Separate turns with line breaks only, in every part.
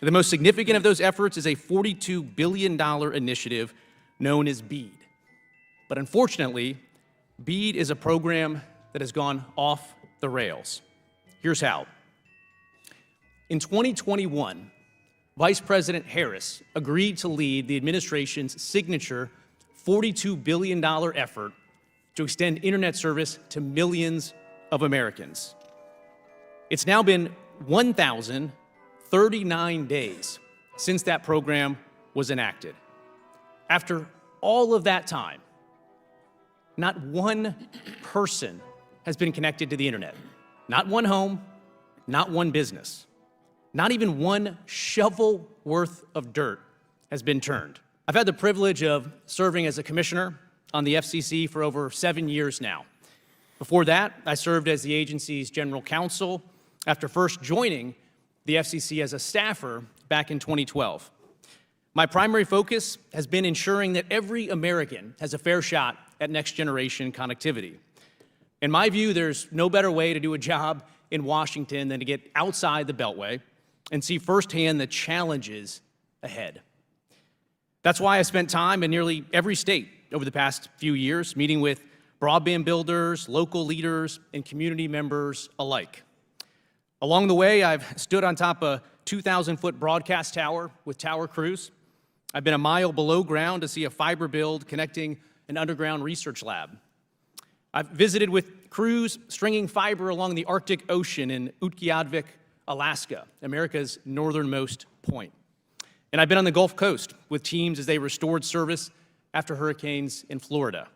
The most significant of those efforts is a $42 billion initiative known as BEAD. But unfortunately, BEAD is a program that has gone off the rails. Here's how. In 2021, Vice President Harris agreed to lead the administration's signature $42 billion effort to extend internet service to millions of Americans. It's now been 1,039 days since that program was enacted. After all of that time, not one person has been connected to the internet. Not one home, not one business. Not even one shovel worth of dirt has been turned. I've had the privilege of serving as a commissioner on the FCC for over 7 years now. Before that, I served as the agency's general counsel after first joining the FCC as a staffer back in 2012. My primary focus has been ensuring that every American has a fair shot at next-generation connectivity. In my view, there's no better way to do a job in Washington than to get outside the Beltway and see firsthand the challenges ahead. That's why I spent time in nearly every state over the past few years, meeting with broadband builders, local leaders, and community members alike. Along the way, I've stood on top a 2,000-foot broadcast tower with tower crews. I've been a mile below ground to see a fiber build connecting an underground research lab. I've visited with crews stringing fiber along the Arctic Ocean in Utqiagvik, Alaska, America's northernmost point. And I've been on the Gulf Coast with teams as they restored service after hurricanes in Florida.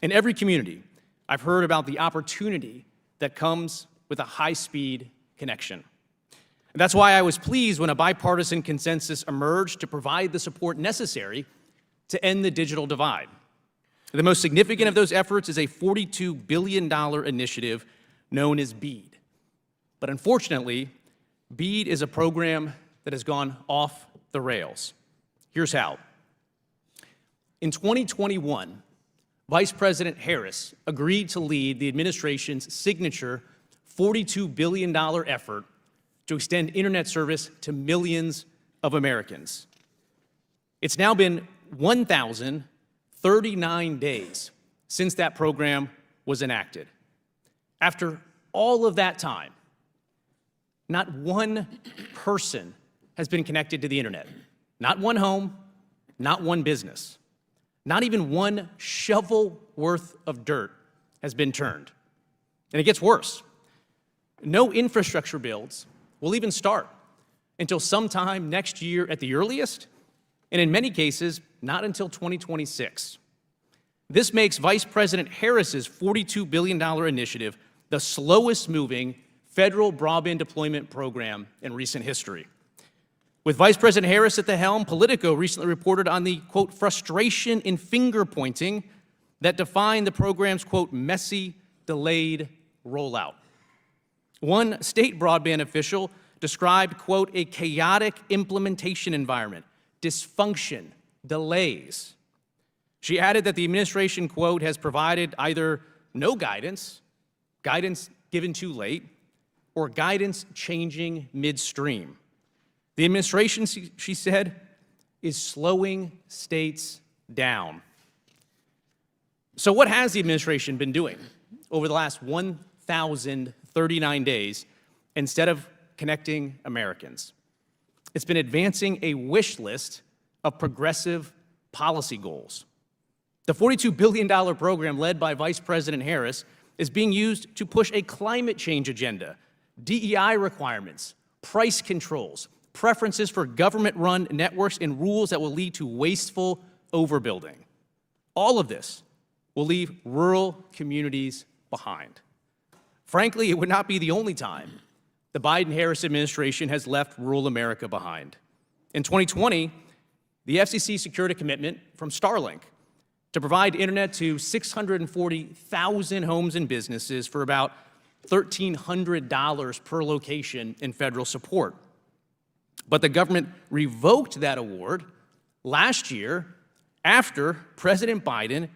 In every community, I've heard about the opportunity that comes with a high-speed connection. And that's why I was pleased when a bipartisan consensus emerged to provide the support necessary to end the digital divide. The most significant of those efforts is a $42 billion initiative known as BEAD. But unfortunately, BEAD is a program that has gone off the rails. Here's how. In 2021, Vice President Harris agreed to lead the administration's signature $42 billion effort to extend internet service to millions of Americans. It's now been 1,039 days since that program was enacted. After all of that time, not one person has been connected to the internet. Not one home, not one business. Not even one shovel worth of dirt has been turned. And it gets worse. No infrastructure builds will even start until sometime next year at the earliest, and in many cases, not until 2026. This makes Vice President Harris's $42 billion initiative the slowest moving federal broadband deployment program in recent history. With Vice President Harris at the helm, Politico recently reported on the, quote, frustration in finger pointing that defined the program's, quote, messy, delayed rollout. One state broadband official described, quote, a chaotic implementation environment, dysfunction, delays. She added that the administration, quote, has provided either no guidance, guidance given too late, or guidance changing midstream. The administration, she said, is slowing states down. So what has the administration been doing over the last 1,039 days instead of connecting Americans? It's been advancing a wish list of progressive policy goals. The $42 billion program led by Vice President Harris is being used to push a climate change agenda, DEI requirements, price controls, preferences for government-run networks, and rules that will lead to wasteful overbuilding. All of this will leave rural communities behind. Frankly, it would not be the only time the Biden-Harris administration has left rural America behind. In 2020, the FCC secured a commitment from Starlink to provide internet to 640,000 homes and businesses for about $1,300 per location in federal support. But the government revoked that award last year after President Biden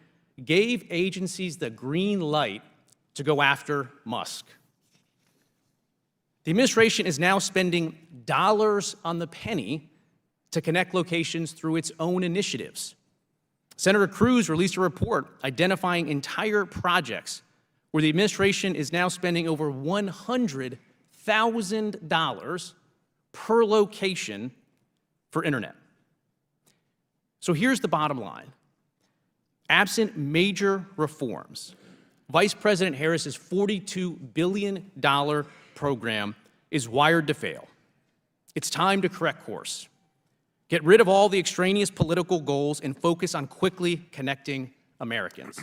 gave agencies the green light to go after Musk. The administration is now spending dollars on the penny to connect locations through its own initiatives. Senator Cruz released a report identifying entire projects where the administration is now spending over $100,000 per location for internet. So here's the bottom line. Absent major reforms, Vice President Harris's $42 billion program is wired to fail. It's time to correct course. Get rid of all the extraneous political goals and focus on quickly connecting Americans.